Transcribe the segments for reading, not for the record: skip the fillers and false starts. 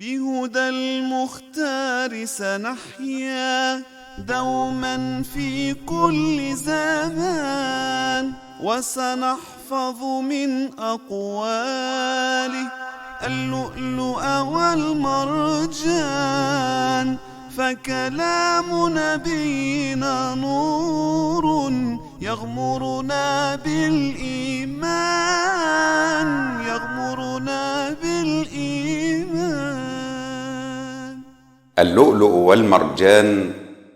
بهدى المختار سنحيا دوما في كل زمان، وسنحفظ من أقواله اللؤلؤ والمرجان، فكلام نبينا نور يغمرنا بالإيمان، يغمرنا بالإيمان. اللؤلؤ والمرجان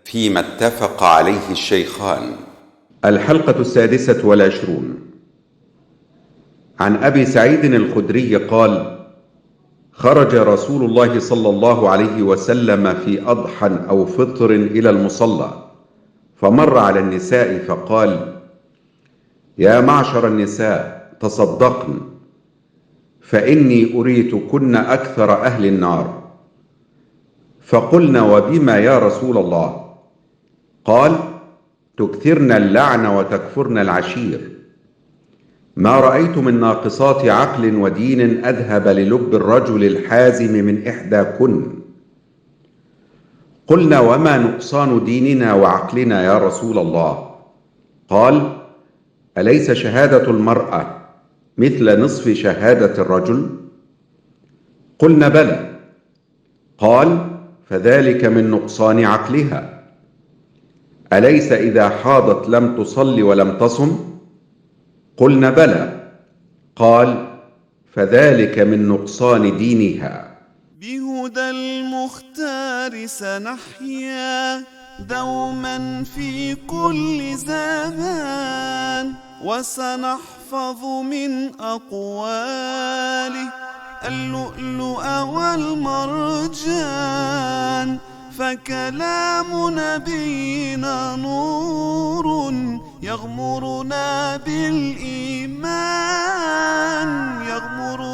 فيما اتفق عليه الشيخان. الحلقة 26. عن أبي سعيد الخدري قال: خرج رسول الله صلى الله عليه وسلم في أضحى أو فطر إلى المصلى، فمر على النساء فقال: يا معشر النساء تصدقن، فإني أريتكن أكثر أهل النار. فقلنا: وبما يا رسول الله؟ قال: تكثرن اللعن وتكفرن العشير. ما رأيت من ناقصات عقل ودين أذهب للب الرجل الحازم من إحداكن. قلنا: وما نقصان ديننا وعقلنا يا رسول الله؟ قال: أليس شهادة المرأة مثل نصف شهادة الرجل؟ قلنا: بلى. قال: فذلك من نقصان عقلها. أليس إذا حاضت لم تصل ولم تصم؟ قلنا: بلى. قال: فذلك من نقصان دينها. بهدى المختار سنحيا دوما في كل زمان، وسنحفظ من أقواله اللؤلؤ والمرجان، فكلام نبينا نور يغمرنا بالإيمان، يغمرنا